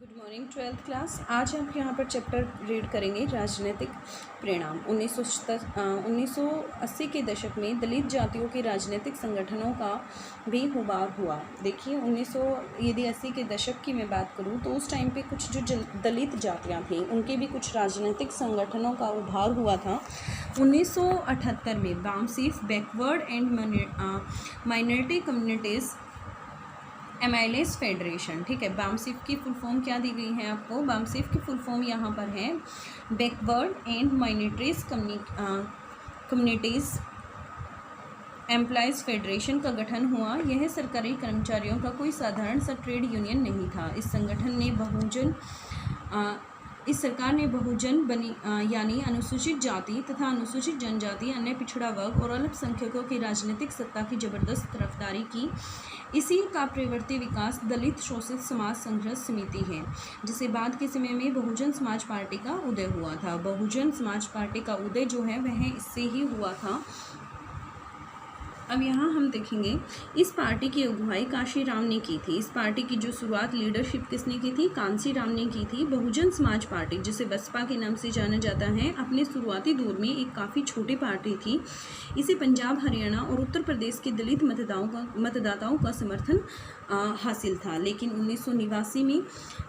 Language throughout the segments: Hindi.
Good morning twelfth class. आज हम यहाँ पर चैप्टर रीड करेंगे राजनीतिक परिणाम। 1980 के दशक में दलित जातियों के राजनीतिक संगठनों का भी उभार हुआ। देखिए 1980 के दशक की मैं बात करूँ तो उस टाइम पे कुछ जो दलित जातियाँ थीं उनके भी कुछ राजनीतिक संगठनों का उभार हुआ था। 1978 में BAMCEF backward and minority communities employees federation, ठीक है। बामसीफ की फुल फॉर्म क्या दी गई है आपको? बामसीफ की फुल फॉर्म यहाँ पर है backward and minorities communities employees federation का गठन हुआ। यह सरकारी कर्मचारियों का कोई साधारण सा ट्रेड यूनियन नहीं था। इस सरकार ने बहुजन यानी अनुसूचित जाति तथा अनुसूचित जनजाति, अन्य पिछड़ा वर्ग और अल्पसंख्यकों की राजनीतिक सत्ता की जबरदस्त तरफदारी की। इसी का प्रवृत्ति विकास दलित शोषित समाज संघर्ष समिति है, जिसे बाद के समय में बहुजन समाज पार्टी का उदय हुआ था। बहुजन समाज पार्टी का उदय जो है वह इससे ही हुआ था। अब यहाँ हम देखेंगे इस पार्टी की अगुवाई कांशीराम ने की थी। इस पार्टी की जो शुरुआत लीडरशिप किसने की थी? कांशीराम ने की थी। बहुजन समाज पार्टी, जिसे बसपा के नाम से जाना जाता है, अपने शुरुआती दौर में एक काफ़ी छोटी पार्टी थी। इसे पंजाब, हरियाणा और उत्तर प्रदेश के दलित मतदाताओं का समर्थन हासिल था। लेकिन 1989 में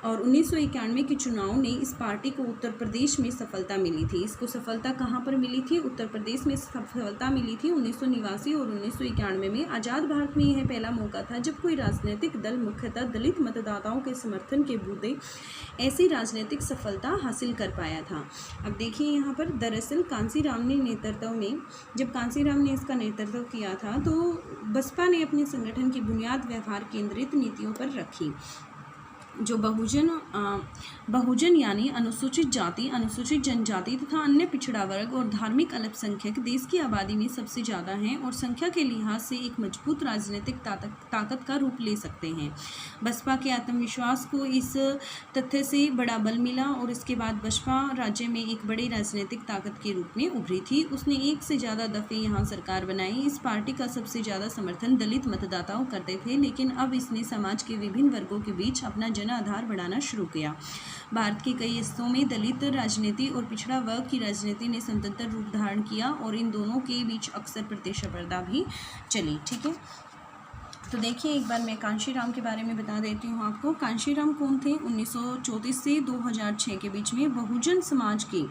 और 1991 के चुनाव ने इस पार्टी को उत्तर प्रदेश में सफलता मिली थी। इसको सफलता कहाँ पर मिली थी? उत्तर प्रदेश में सफलता मिली थी 1989 और 1991 में। आज़ाद भारत में यह पहला मौका था जब कोई राजनीतिक दल मुख्यतः दलित मतदाताओं के समर्थन के बूते ऐसी राजनीतिक सफलता हासिल कर पाया था। अब देखिए यहाँ पर दरअसल कांशीराम ने नेतृत्व में, जब कांशीराम ने इसका नेतृत्व किया था तो बसपा ने अपने संगठन की बुनियाद व्यवहार केंद्रित नीतियों पर रखी। जो बहुजन यानी अनुसूचित जाति, अनुसूचित जनजाति तथा अन्य पिछड़ा वर्ग और धार्मिक अल्पसंख्यक देश की आबादी में सबसे ज़्यादा हैं और संख्या के लिहाज से एक मजबूत राजनीतिक ताकत का रूप ले सकते हैं। बसपा के आत्मविश्वास को इस तथ्य से बड़ा बल मिला और इसके बाद बसपा राज्य में एक बड़ी राजनीतिक ताकत के रूप में उभरी थी। उसने एक से ज़्यादा दफ़े यहाँ सरकार बनाई। इस पार्टी का सबसे ज़्यादा समर्थन दलित मतदाताओं करते थे, लेकिन अब इसने समाज के विभिन्न वर्गों के बीच अपना आधार बढ़ाना शुरू किया। भारत के कई हिस्सों में दलित राजनीति और पिछड़ा वर्ग की राजनीति ने स्वतंत्र रूप धारण किया और इन दोनों के बीच अक्सर प्रतिस्पर्धा भी चली, ठीक है। तो देखिए एक बार मैं कांशीराम के बारे में बता देती हूँ आपको। कांशीराम कौन थे? 1934 से 2006 के बीच में बहुजन समाज की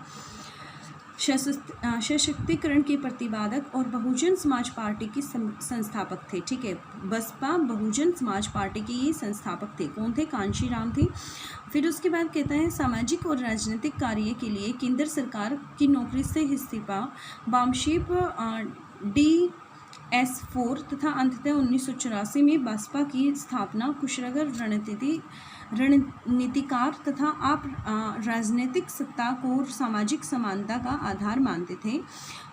सशक्तिकरण के प्रतिपादक और बहुजन समाज पार्टी के संस्थापक थे, ठीक है। बसपा बहुजन समाज पार्टी के ये संस्थापक थे। कौन थे? कांशीराम थे। फिर उसके बाद कहता है सामाजिक और राजनीतिक कार्य के लिए केंद्र सरकार की नौकरी से इस्तीफा, बामशीफ DS4 तथा अंततः 1984 में बसपा की स्थापना। कुशलगर रणनीतिकार तथा आप राजनीतिक सत्ता को सामाजिक समानता का आधार मानते थे।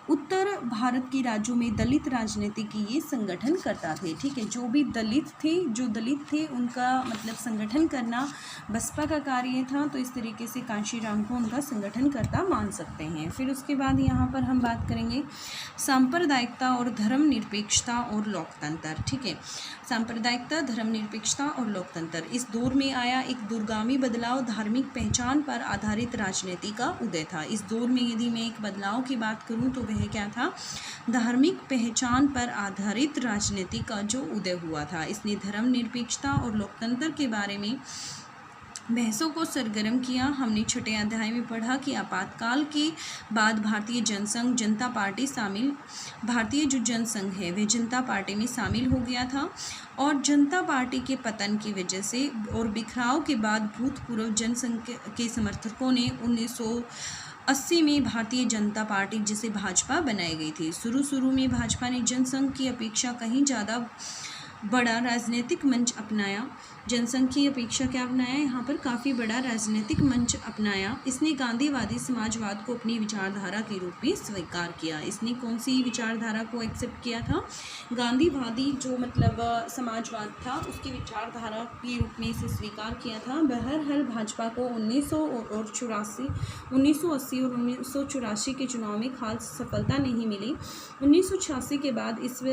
उत्तर भारत के राज्यों में दलित राजनीति की ये संगठन करता थे, ठीक है। जो दलित थे उनका मतलब संगठन करना बसपा का कार्य था, तो इस तरीके से कांशीराम को उनका संगठनकर्ता मान सकते हैं। फिर उसके बाद यहाँ पर हम बात करेंगे सांप्रदायिकता और धर्मनिरपेक्षता और लोकतंत्र, ठीक है। सांप्रदायिकता, धर्मनिरपेक्षता और लोकतंत्र, इस दौर में आया एक दूरगामी बदलाव। धार्मिक पहचान पर आधारित राजनीति का उदय था। इस दौर में यदि मैं एक बदलाव की बात करूं तो वह क्या था? धार्मिक पहचान पर आधारित राजनीति का जो उदय हुआ था। इसने धर्मनिरपेक्षता और लोकतंत्र के बारे में बहसों को सरगर्म किया। हमने छठे अध्याय में पढ़ा कि आपातकाल के बाद भारतीय जनता है वह जनता पार्टी में शामिल हो गया था और जनता पार्टी के पतन की वजह से और बिखराव के बाद भूतपूर्व जनसंघ के समर्थकों ने 1980 में भारतीय जनता पार्टी, जिसे भाजपा बनाई गई थी। शुरू में भाजपा ने जनसंघ की अपेक्षा कहीं ज़्यादा बड़ा राजनीतिक मंच अपनाया। जनसंघ की अपेक्षा क्या अपनाया? यहाँ पर काफ़ी बड़ा राजनीतिक मंच अपनाया। इसने गांधीवादी समाजवाद को अपनी विचारधारा के रूप में स्वीकार किया। इसने कौन सी विचारधारा को एक्सेप्ट किया था? गांधीवादी जो मतलब समाजवाद था उसकी विचारधारा के रूप में इसे स्वीकार किया था। बहरहाल भाजपा को 1980 और 1984 के चुनाव में खास सफलता नहीं मिली। 1986 के बाद इस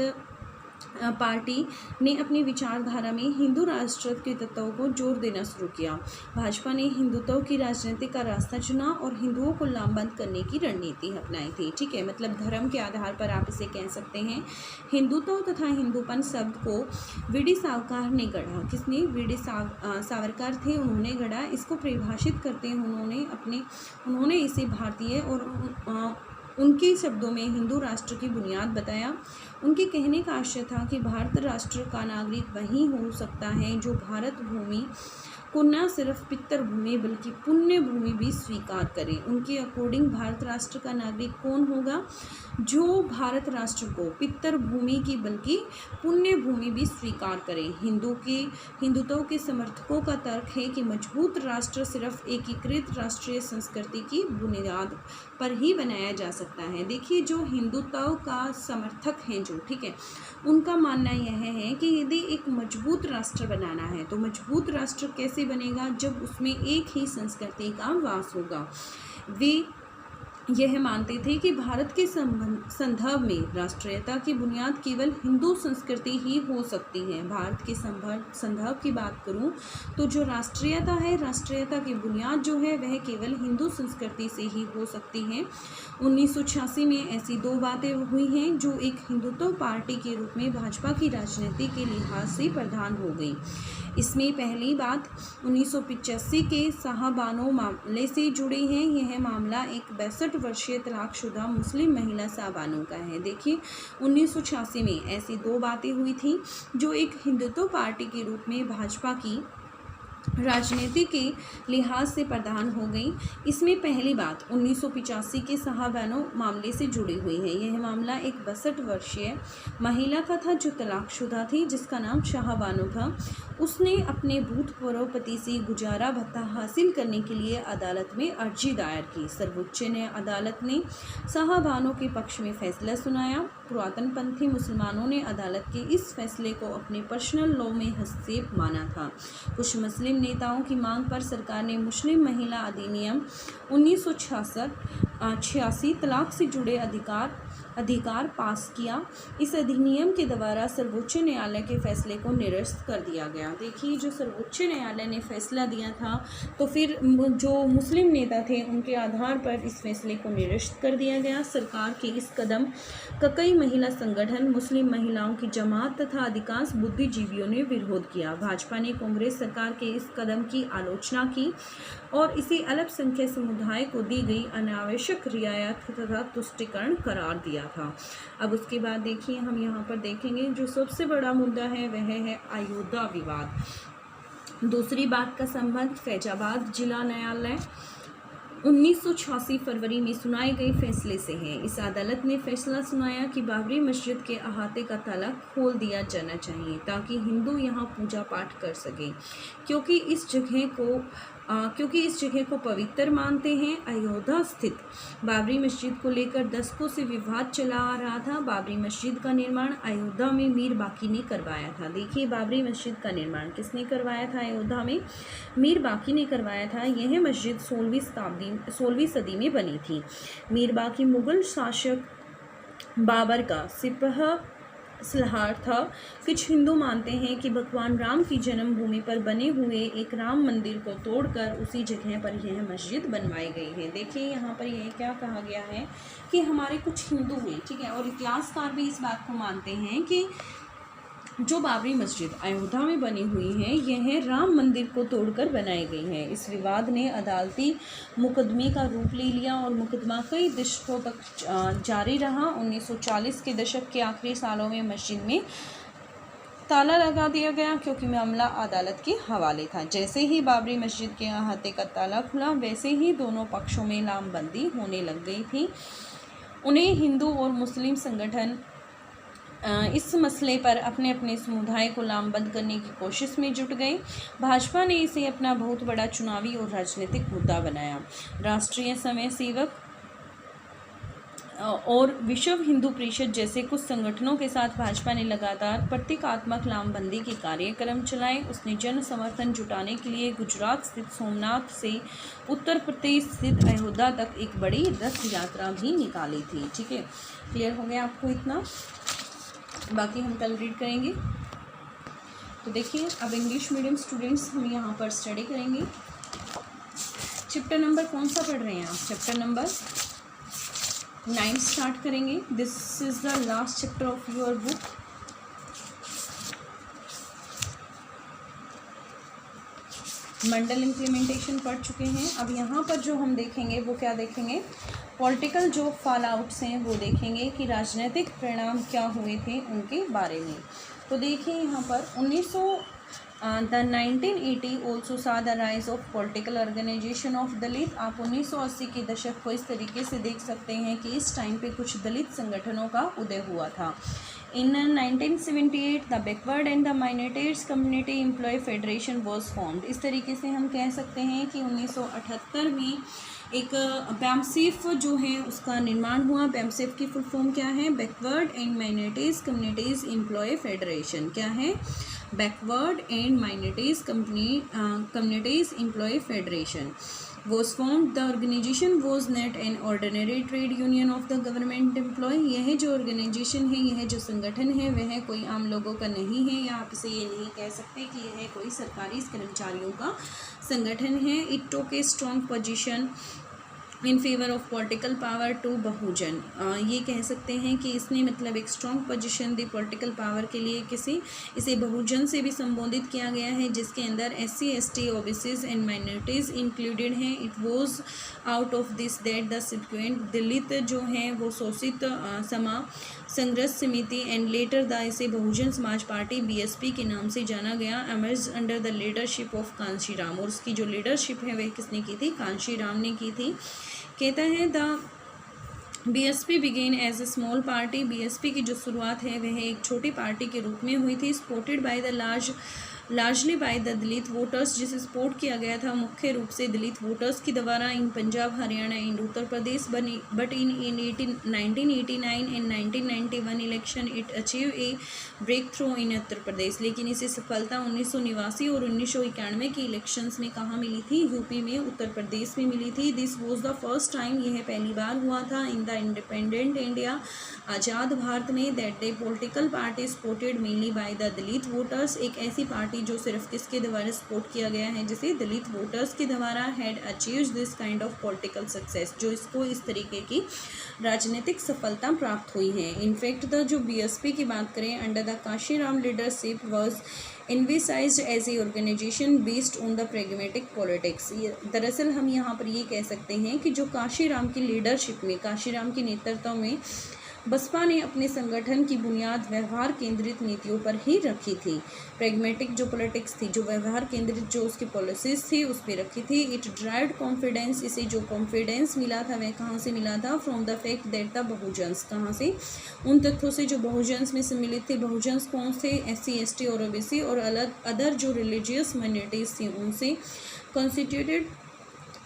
पार्टी ने अपनी विचारधारा में हिंदू राष्ट्र के तत्वों को जोर देना शुरू किया। भाजपा ने हिंदुत्व की राजनीति का रास्ता चुना और हिंदुओं को लामबंद करने की रणनीति अपनाई थी। ठीक है, मतलब धर्म के आधार पर आप इसे कह सकते हैं। हिंदुत्व तथा हिंदूपन शब्द को वी.डी. सावरकर ने गढ़ा। किसने? वी.डी. सावरकर थे, उन्होंने गढ़ा। इसको परिभाषित करते उन्होंने इसे भारतीय और उनके शब्दों में हिंदू राष्ट्र की बुनियाद बताया। उनके कहने का आशय था कि भारत राष्ट्र का नागरिक वही हो सकता है जो भारत भूमि को न सिर्फ पितर भूमि बल्कि पुण्य भूमि भी स्वीकार करे। उनके अकॉर्डिंग भारत राष्ट्र का नागरिक कौन होगा? जो भारत राष्ट्र को पितर भूमि की बल्कि पुण्य भूमि भी स्वीकार करे। हिंदुत्व के समर्थकों का तर्क है कि मजबूत राष्ट्र सिर्फ एकीकृत राष्ट्रीय संस्कृति की बुनियाद पर ही बनाया जा सकता है। देखिए, जो हिंदुत्व का समर्थक हैं ठीक है, उनका मानना यह है कि यदि एक मजबूत राष्ट्र बनाना है तो मजबूत राष्ट्र कैसे बनेगा? जब उसमें एक ही संस्कृति का वास होगा। वे यह मानते थे कि भारत के संदर्भ में राष्ट्रीयता की बुनियाद केवल हिंदू संस्कृति ही हो सकती है। भारत के संदर्भ की बात करूं तो जो राष्ट्रीयता है, राष्ट्रीयता की बुनियाद जो है वह केवल हिंदू संस्कृति से ही हो सकती है। 1986 में ऐसी दो बातें हुई हैं जो एक हिंदुत्व पार्टी के रूप में भाजपा की राजनीति के लिहाज से प्रधान हो गई। इसमें पहली बात 1985 के शाहबानो मामले से जुड़ी है। यह मामला एक 62 वर्षीय तलाकशुदा मुस्लिम महिला शाहबानो का है। देखिए, 1986 में ऐसी दो बातें हुई थी जो एक हिंदुत्व पार्टी के रूप में भाजपा की राजनीति के लिहाज से प्रधान हो गई। इसमें पहली बात 1985 के शाहबानो मामले से जुड़ी हुई है। यह मामला एक 62 वर्षीय महिला का था जो तलाकशुदा थी, जिसका नाम शाहबानो था। उसने अपने भूतपूर्व पति से गुजारा भत्ता हासिल करने के लिए अदालत में अर्जी दायर की। सर्वोच्च न्यायालय अदालत ने शाहबानो के पक्ष में फैसला सुनाया। पुरातनपंथी मुसलमानों ने अदालत के इस फैसले को अपने पर्सनल लॉ में हस्तक्षेप माना था। कुछ मुस्लिम नेताओं की मांग पर सरकार ने मुस्लिम महिला अधिनियम 1986 तलाक से जुड़े अधिकार पास किया। इस अधिनियम के द्वारा सर्वोच्च न्यायालय के फैसले को निरस्त कर दिया गया। देखिए, जो सर्वोच्च न्यायालय ने फैसला दिया था तो फिर जो मुस्लिम नेता थे उनके आधार पर इस फैसले को निरस्त कर दिया गया। सरकार के इस कदम का कई महिला संगठन, मुस्लिम महिलाओं की जमात तथा अधिकांश बुद्धिजीवियों ने विरोध किया। भाजपा ने कांग्रेस सरकार के इस कदम की आलोचना की और इसे अल्पसंख्यक समुदाय को दी गई अनावश्यक रियायत तथा तुष्टीकरण करार दिया था। अब उसके बाद देखिए, हम यहाँ पर देखेंगे जो सबसे बड़ा मुद्दा है वह है अयोध्या विवाद। दूसरी बात का संबंध फैजाबाद जिला न्यायालय 1986 फरवरी में सुनाए गए फैसले से है। इस अदालत ने फैसला सुनाया कि बाबरी मस्जिद के अहाते का ताला खोल दिया जाना चाहिए ताकि हिंदू यहां पूजा पाठ कर सकें, क्योंकि इस जगह को पवित्र मानते हैं। अयोध्या स्थित बाबरी मस्जिद को लेकर दशकों से विवाद चला आ रहा था। बाबरी मस्जिद का निर्माण अयोध्या में मीर बाकी ने करवाया था। देखिए, बाबरी मस्जिद का निर्माण किसने करवाया था? अयोध्या में मीर बाकी ने करवाया था। यह मस्जिद 16वीं सदी में बनी थी। मीर बाकी मुगल शासक बाबर का सलाहकार था। कुछ हिंदू मानते हैं कि भगवान राम की जन्मभूमि पर बने हुए एक राम मंदिर को तोड़कर उसी जगह पर यह मस्जिद बनवाई गई है। देखिए, यहाँ पर यह क्या कहा गया है कि हमारे कुछ हिंदू हैं, ठीक है, और इतिहासकार भी इस बात को मानते हैं कि जो बाबरी मस्जिद अयोध्या में बनी हुई है यह राम मंदिर को तोड़कर बनाई गई है। इस विवाद ने अदालती मुकदमे का रूप ले लिया और मुकदमा कई दशकों तक जारी रहा। 1940 के दशक के आखिरी सालों में मस्जिद में ताला लगा दिया गया क्योंकि मामला अदालत के हवाले था। जैसे ही बाबरी मस्जिद के अहाते का ताला खुला वैसे ही दोनों पक्षों में लामबंदी होने लग गई थी। उन्हें हिंदू और मुस्लिम संगठन इस मसले पर अपने अपने समुदाय को लामबंद करने की कोशिश में जुट गए। भाजपा ने इसे अपना बहुत बड़ा चुनावी और राजनीतिक मुद्दा बनाया। राष्ट्रीय स्वयंसेवक और विश्व हिंदू परिषद जैसे कुछ संगठनों के साथ भाजपा ने लगातार प्रतीकात्मक लामबंदी के कार्यक्रम चलाए। उसने जन समर्थन जुटाने के लिए गुजरात स्थित सोमनाथ से उत्तर प्रदेश स्थित अयोध्या तक एक बड़ी रथ यात्रा भी निकाली थी। ठीक है, क्लियर हो गया आपको इतना? बाकी हम कल रीड करेंगे। तो देखिए, अब इंग्लिश मीडियम स्टूडेंट्स हम यहाँ पर स्टडी करेंगे। चैप्टर नंबर कौन सा पढ़ रहे हैं आप? चैप्टर नंबर 9 स्टार्ट करेंगे। This is the last chapter of your book. Mandal implementation पढ़ चुके हैं। अब यहाँ पर जो हम देखेंगे वो क्या देखेंगे? पॉलिटिकल जो फॉल आउट्स हैं वो देखेंगे कि राजनीतिक परिणाम क्या हुए थे उनके बारे में। तो देखिए यहाँ पर 1980 also saw the rise of political organization of Dalit. आप 1980 के दशक को इस तरीके से देख सकते हैं कि इस टाइम पे कुछ दलित संगठनों का उदय हुआ था। In 1978 the backward and the minorities community employee federation was formed। इस तरीके से हम कह सकते हैं कि 1978 में एक बैमसेफ जो है उसका निर्माण हुआ। बैमसेफ की फुल फॉर्म क्या है? Backward and minorities communities employ federation. क्या है? Backward and minorities communities employ federation was formed। The organization was not an ordinary trade union of the government employee। यह जो ऑर्गेनाइजेशन है, यह जो संगठन है, वह कोई आम लोगों का नहीं है, या आप इसे ये नहीं कह सकते कि यह कोई सरकारी कर्मचारियों का संगठन है। It took a strong position in favour of political power to Bahujan. ये कह सकते हैं कि इसने मतलब एक स्ट्रॉन्ग पोजीशन दी पॉलिटिकल पावर के लिए। इसे बहुजन से भी संबोधित किया गया है, जिसके अंदर SC ST OBCs and minorities included हैं। It was out of this that the subsequent Dalit जो हैं वो शोषित समा संघर्ष समिति एंड लेटर द इसे बहुजन समाज पार्टी BSP के नाम से जाना गया। Emerge under the leadership of Kanshiram. और उसकी जो लीडरशिप है वह किसने की थी? कांशीराम ने की थी। कहता है the BSP began as a small party. BSP की जो शुरुआत है वह एक छोटी पार्टी के रूप में हुई थी। Supported by the largely by the Dalit voters, जिसे सपोर्ट किया गया था मुख्य रूप से दलित वोटर्स की द्वारा in Punjab, Haryana and Uttar Pradesh. But in 1989 and 1991 election it achieve a breakthrough in Uttar Pradesh. लेकिन इसे सफलता 1989 और 1991 के इलेक्शंस में कहाँ मिली थी? यूपी में, उत्तर प्रदेश में मिली थी। This was the first time, यह पहली बार हुआ था इन द इंडिपेंडेंट इंडिया, आज़ाद भारत में, that the political party supported mainly by the Dalit voters. एक ऐसी पार्टी जो सिर्फ किसके द्वारा सपोर्ट किया गया है? जिसे दलित वोटर्स के द्वारा। Had achieved this kind of political success, जो इसको इस तरीके की राजनीतिक सफलता प्राप्त हुई है। इनफैक्ट द जो BSP की बात करें, under the Kanshi Ram leadership was envisaged as a organization based on the pragmatic politics. दरअसल हम यहाँ पर ये कह सकते हैं कि जो काशीराम की लीडरशिप में, काशीराम के नेतृत्व में बसपा ने अपने संगठन की बुनियाद व्यवहार केंद्रित नीतियों पर ही रखी थी। प्रेगमेटिक जो पॉलिटिक्स थी, जो व्यवहार केंद्रित जो उसकी पॉलिसीज थी उस पर रखी थी। इट ड्राइव्ड कॉन्फिडेंस, इसे जो कॉन्फिडेंस मिला था वह कहाँ से मिला था? From the fact that the Bahujans, कहाँ से? उन तथ्यों से जो बहुजन्स में सम्मिलित थे। बहुजन्स कौन थे? SC ST और OBC और अदर जो रिलीजियस माइनॉरिटीज़ थी उनसे constituted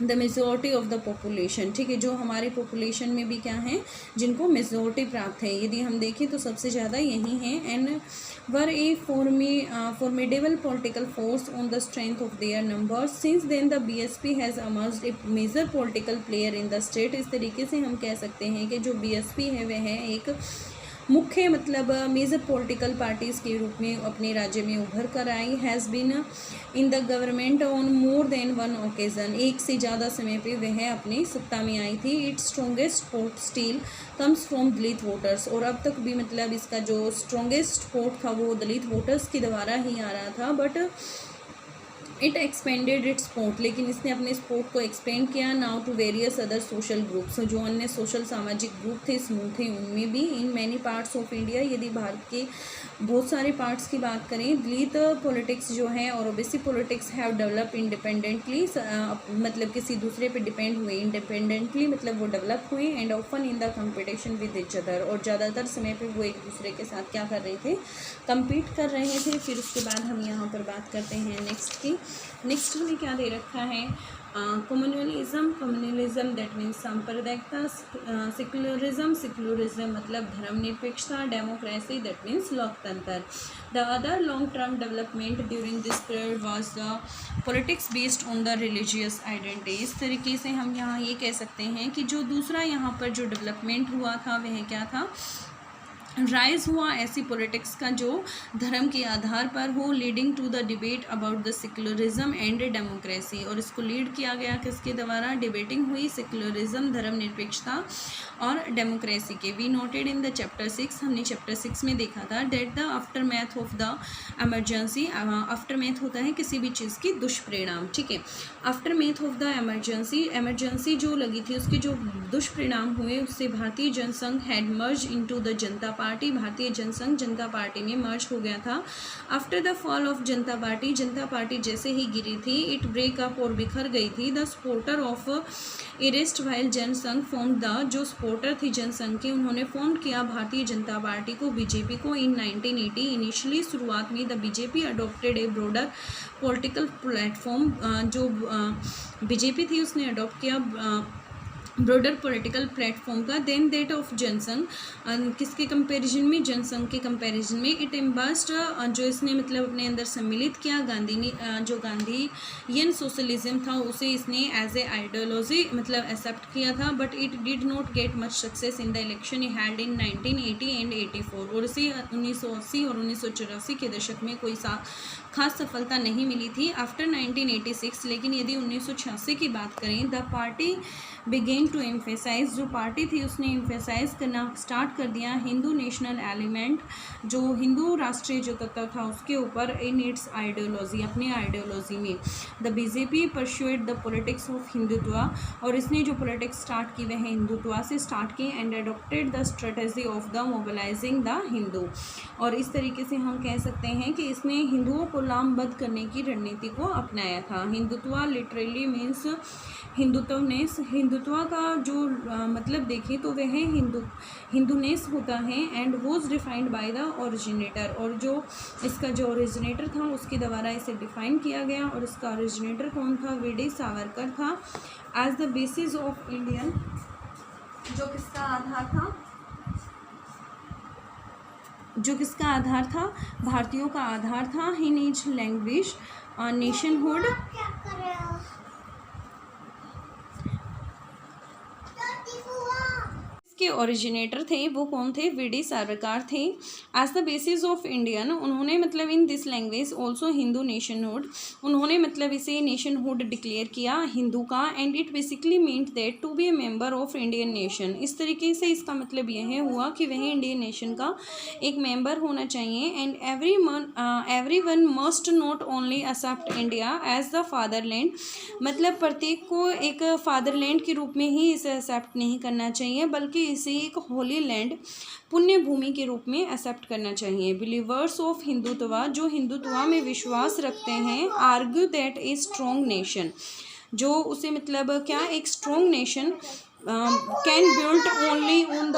the majority of the population. ठीक है, जो हमारे पॉपुलेशन में भी क्या है, जिनको मेजॉरिटी प्राप्त है। यदि हम देखें तो सबसे ज़्यादा यही हैं। And were A formidable political force on the strength of their numbers। Since then the BSP has emerged a major political player in the state। इस तरीके से हम कह सकते हैं कि जो BSP है वह एक मुख्य मतलब मेजर पॉलिटिकल पार्टीज़ के रूप में अपने राज्य में उभर कर आई। Has been in the government on more than one occasion, एक से ज़्यादा समय पे वह अपनी सत्ता में आई थी। It's strongest support still comes from Dalit voters. और अब तक भी मतलब इसका जो स्ट्रॉन्गेस्ट सपोर्ट था वो दलित वोटर्स के द्वारा ही आ रहा था। But it expanded its support, लेकिन इसने अपने सपोर्ट को एक्सपेंड किया now to various other social groups. जो अन्य सोशल सामाजिक ग्रुप थे, समूह थे, उनमें भी। In many parts of India, यदि भारत के बहुत सारे पार्ट्स की बात करें, दलित पॉलिटिक्स जो है और OBC politics have develop independently, मतलब किसी दूसरे पे डिपेंड हुए, इंडिपेंडेंटली मतलब वो डेवलप हुए। And often in the competition with each other, और ज़्यादातर समय पे वो एक दूसरे के साथ क्या कर रहे थे? कम्पीट कर रहे थे। फिर उसके बाद हम यहाँ पर बात करते हैं नेक्स्ट की। नेक्स्ट हमें क्या दे रखा है? कम्युनलिज्म दैट मीन्स सांप्रदायिकता, सेक्युलरिज्म मतलब धर्मनिरपेक्षता, डेमोक्रेसी दैट मीन्स लोकतंत्र। The other long term development during this period was the politics based on the religious identity. इस तरीके से हम यहाँ ये कह सकते हैं कि जो दूसरा यहाँ पर जो डेवलपमेंट हुआ था वह क्या था? राइज हुआ ऐसी पॉलिटिक्स का जो धर्म के आधार पर हो, leading to the debate about the secularism and democracy. और इसको लीड किया गया किसके द्वारा? डिबेटिंग हुई सेक्युलरिज्म, धर्मनिरपेक्षता और डेमोक्रेसी के। We noted in the chapter 6, हमने चैप्टर 6 में देखा था that the aftermath of the emergency. Aftermath होता है किसी भी चीज़ की दुष्परिणाम, ठीक है। Aftermath of the emergency, emergency जो लगी थी उसके जो दुष्परिणाम हुए उससे Bharatiya Jana Sangh had merge into the Janata party, Bharatiya Jana Sangh Janata party में मर्ज हो गया था। After the fall of Janata party जैसे ही गिरी थी, इट ब्रेकअप और बिखर गई थी। The supporter of erstwhile Jana Sangh form the, जो सपोर्टर थी जनसंघ के उन्होंने फॉर्म किया भारतीय जनता पार्टी को, बीजेपी को इन 1980। इनिशियली शुरुआत में the BJP adopted A broader political platform, जो बीजेपी थी उसने अडोप्ट किया ब्रॉडर पॉलिटिकल प्लेटफॉर्म का। देन दैट ऑफ जनसंघ, किसके कंपैरिजन में? जनसंघ के कंपैरिजन में। इट एम्बस्ड, जो इसने मतलब अपने अंदर सम्मिलित किया, गांधी ने जो गांधीयन सोशलिज्म था उसे इसने एज ए आइडियोलॉजी मतलब एक्सेप्ट किया था। But it did not get much success in the election held in 1980 and 84। और इसे 1980 और 1984 के दशक में कोई खास सफलता नहीं मिली थी। आफ्टर 1986, लेकिन यदि 1986 की बात करें, the party began to emphasize, जो पार्टी थी उसने एम्फेसाइज करना स्टार्ट कर दिया हिंदू नेशनल एलिमेंट, जो हिंदू राष्ट्रीय जो तत्व था उसके ऊपर इन इट्स आइडियोलॉजी, अपनी आइडियोलॉजी में। The BJP pursued the politics of Hindutva, और इसने जो पॉलिटिक्स स्टार्ट की वह हिंदुत्व से स्टार्ट की। And adopted the strategy of the mobilising the Hindu, और इस तरीके से हम कह सकते हैं कि इसने हिंदुओं को लामबद्ध करने की रणनीति को अपनाया था। हिंदुत्व लिटरली मीन्स हिंदुत्वनेस, हिंदुत्व का जो मतलब देखें तो वह हिंदूनेस होता है। And was defined by the originator, और जो इसका जो ओरिजिनेटर था उसके द्वारा इसे डिफाइन किया गया। और इसका ओरिजिनेटर कौन था? वी.डी. सावरकर था। As the basis of Indian, जो किसका आधार था? जो किसका आधार था? भारतीयों का आधार था। इन ईच लैंग्वेज नेशनहुड, के ओरिजिनेटर थे वो कौन थे? वी.डी. सावरकर थे। As the basis of Indian, उन्होंने मतलब in this language also Hindu nationhood, उन्होंने मतलब इसे नेशनहुड डिक्लेयर किया हिंदू का। And it basically meant that to be a member of Indian nation, इस तरीके से इसका मतलब यह हुआ कि वह इंडियन नेशन का एक मेंबर होना चाहिए। And every one must not only accept India as the fatherland, मतलब प्रत्येक को एक फादरलैंड के रूप में ही इसे एक्सेप्ट नहीं करना चाहिए, बल्कि इसे एक होली लैंड, पुण्य भूमि के रूप में एक्सेप्ट करना चाहिए। बिलीवर्स ऑफ हिंदुत्व, जो हिंदुत्व में विश्वास रखते हैं, argue that a strong nation, जो उसे मतलब क्या, एक strong nation can build only on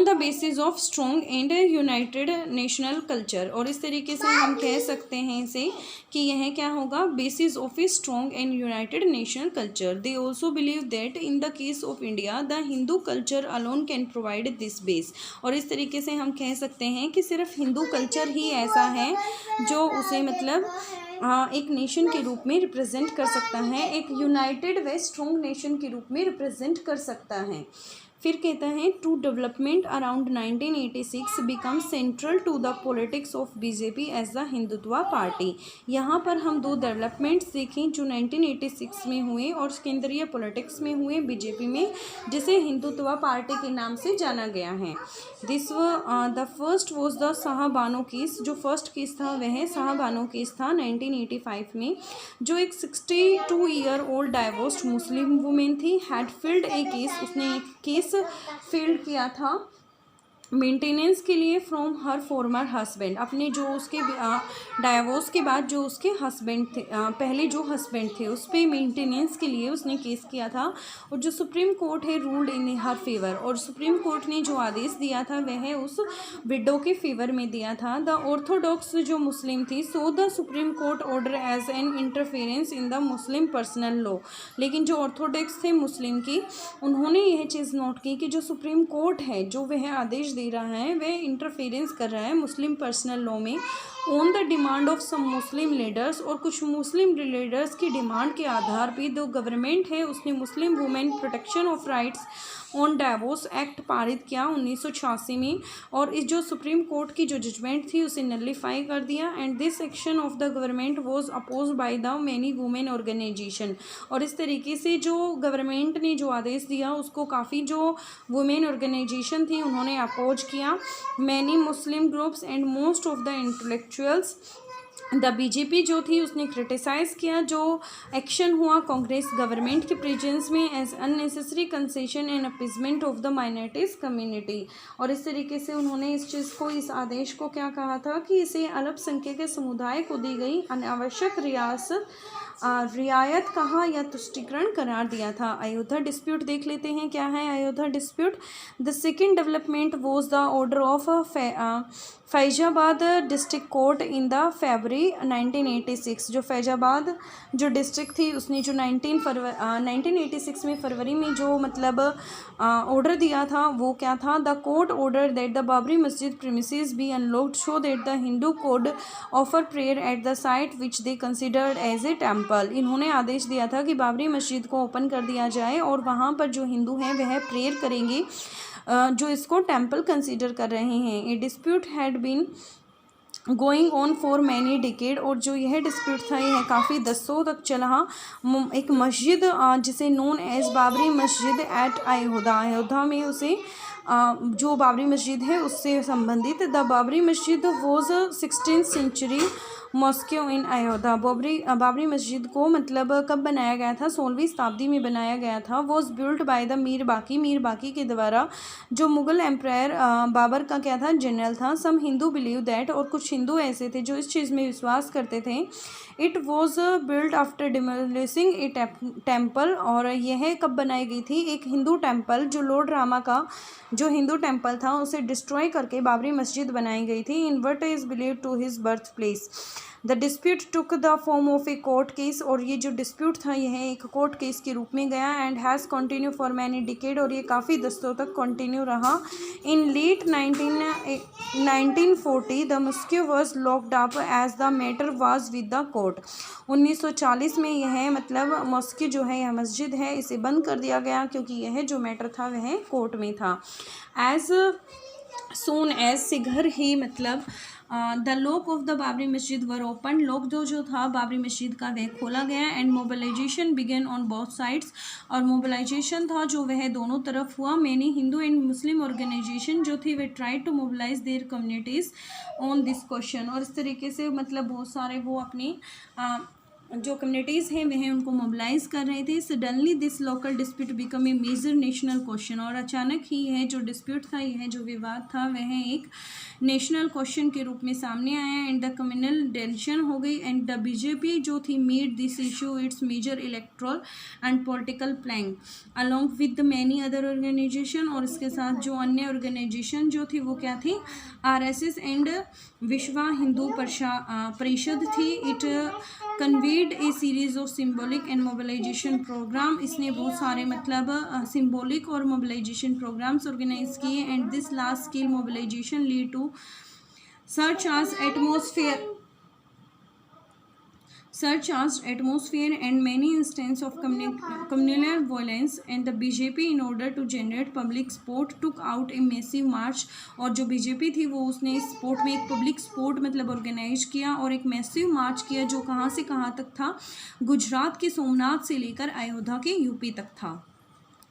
the basis of strong and United national culture. और इस तरीके से हम कह सकते हैं इसे कि यह क्या होगा? Basis of a strong and United national culture. They also believe that in the case of India the Hindu culture alone can provide this base. और इस तरीके से हम कह सकते हैं कि सिर्फ हिंदू कल्चर ही ऐसा है जो उसे मतलब एक नेशन के रूप में रिप्रेजेंट कर सकता है, एक यूनाइटेड व स्ट्रॉन्ग नेशन के रूप में रिप्रेजेंट कर सकता है। फिर कहता है to development around 1986 become central to the politics of BJP as the Hindutva party. यहाँ पर हम दो डेवलपमेंट्स देखें जो 1986 में हुए और केंद्रीय पॉलिटिक्स में हुए बीजेपी में, जिसे हिंदुत्व पार्टी के नाम से जाना गया है। This the first was the Shah Bano case, जो फर्स्ट केस था वह शाहबानो केस था 1985 में, जो एक 62 year old divorced Muslim women थी, हैड फिल्ड ए केस, उसने एक केस फील्ड किया था मेंटेनेंस के लिए फ्रॉम हर फॉर्मर हस्बैंड, अपने जो उसके डाइवोर्स के बाद जो उसके हस्बैंड थे, पहले जो हस्बैंड थे उस पर मेंटेनेंस के लिए उसने केस किया था। और जो सुप्रीम कोर्ट है रूल्ड इन हर फेवर, और सुप्रीम कोर्ट ने जो आदेश दिया था वह उस विडो के फेवर में दिया था। द ऑर्थोडॉक्स जो मुस्लिम थी, so the Supreme Court order as an interference in the Muslim personal law, लेकिन जो ऑर्थोडॉक्स थे मुस्लिम की, उन्होंने यह चीज़ नोट की कि जो सुप्रीम कोर्ट है जो वह आदेश दे रहा है वह इंटरफेरेंस कर रहा है मुस्लिम पर्सनल लॉ में on the demand of some Muslim leaders, और कुछ मुस्लिम लीडर्स की डिमांड के आधार पे जो गवर्नमेंट है उसने Muslim women protection of rights on divorce act पारित किया 1986 में, और इस जो सुप्रीम कोर्ट की जो जजमेंट थी उसे नलिफाई कर दिया। And this action of the government was oppose by the many women organisation, और इस तरीके से जो गवर्नमेंट ने जो आदेश दिया उसको काफ़ी जो वुमेन ऑर्गेनाइजेशन थी उन्होंने अपोज किया। Many Muslim groups and most of the intellectuals the BJP जो थी उसने क्रिटिसाइज़ किया जो एक्शन हुआ कांग्रेस गवर्नमेंट के प्रेजेंस में as unnecessary concession and appeasement of the minorities community. और इस तरीके से उन्होंने इस चीज़ को, इस आदेश को क्या कहा था कि इसे अल्पसंख्यक समुदाय को दी गई अनावश्यक रियायत कहा या तुष्टिकरण करार दिया था। अयोध्या डिस्प्यूट देख लेते हैं क्या है Ayodhya dispute. The second development was the order of Faizabad district court in the फरवरी 1986। जो फैजाबाद जो डिस्ट्रिक्ट थी उसने जो 1986 में फरवरी में जो मतलब ऑर्डर दिया था वो क्या था, the court order that the Babri Masjid premises be unlocked so that the Hindu could offer prayer at the site which they considered as a temple. इन्होंने आदेश दिया था कि बाबरी मस्जिद को ओपन कर दिया जाए और वहाँ पर जो हिंदू हैं वह प्रेयर करेंगे जो इसको टेम्पल कंसीडर कर रहे हैं। A dispute had been going on for many decade, और जो यह डिस्प्यूट था यह काफ़ी दसों तक चला। एक मस्जिद जिसे नोन एज बाबरी मस्जिद एट अयोध्या में उसे जो बाबरी मस्जिद है उससे संबंधित द बाबरी मस्जिद वॉज 16th सेंचुरी मॉस्क्यू इन अयोध्या। बाबरी मस्जिद को मतलब कब बनाया गया था, 16वीं शताब्दी में बनाया गया था। Was built by the Mir बाकी के द्वारा, जो मुग़ल एम्पायर बाबर का क्या था, जनरल था। सम हिंदू बिलीव दैट, और कुछ हिंदू ऐसे थे जो इस चीज़ में विश्वास करते थे। It was built after demolishing A temple, और यह कब बनाई गई थी, एक हिंदू टेम्पल जो लॉर्ड रामा का जो हिंदू टेम्पल था उसे डिस्ट्रॉय करके बाबरी मस्जिद बनाई गई थी। In what is believe to his birth place. The dispute took the form of a court case, और ये जो डिस्प्यूट था यह एक कोर्ट केस के रूप में गया। And has continue for many decade, और ये काफ़ी दस्तों तक कंटिन्यू रहा। In late 1940 the mosque was locked up as the matter was with the court. 1940 में यह मतलब मस्क्यू जो है यह मस्जिद है इसे बंद कर दिया गया क्योंकि यह जो मैटर था वह कोर्ट में था। एज सून एज से घर ही मतलब the lock of the Babri मस्जिद वर ओपन, लॉक जो था बाबरी मस्जिद का वह खोला गया। And mobilisation began on both sides, और मोबिलाइजेशन था जो वह दोनों तरफ हुआ। Many Hindu and Muslim organisation जो थी वे try to mobilise their communities on this question, और इस तरीके से मतलब बहुत सारे वो अपनी जो कम्युनिटीज़ हैं वह उनको मोबिलाइज कर रहे थे। Suddenly this local dispute become a major national question, और अचानक ही यह जो डिस्प्यूट था, यह जो विवाद था वह एक नेशनल क्वेश्चन के रूप में सामने आया। एंड द कम्युनल टेंशन हो गई। एंड द बीजेपी जो थी made this issue its major electoral and political plank along with many other organisation, और इसके साथ जो अन्य ऑर्गेनाइजेशन जो थी वो क्या थी, RSS एंड विश्व हिंदू परिषद थी। It conveyed a series of symbolic and mobilisation programme, इसने बहुत सारे मतलब सिम्बॉलिक और मोबिलाइजेशन प्रोग्राम्स ऑर्गेनाइज किए। And this large scale mobilisation lead to such as atmosphere and many instances of communal violence, and the BJP in order to generate public support took out a massive march, और जो BJP थी वो उसने इस स्पोर्ट में एक पब्लिक स्पोर्ट मतलब ऑर्गेनाइज किया और एक मैसिव मार्च किया जो कहाँ से कहाँ तक था, गुजरात के सोमनाथ से लेकर अयोध्या के यूपी तक था।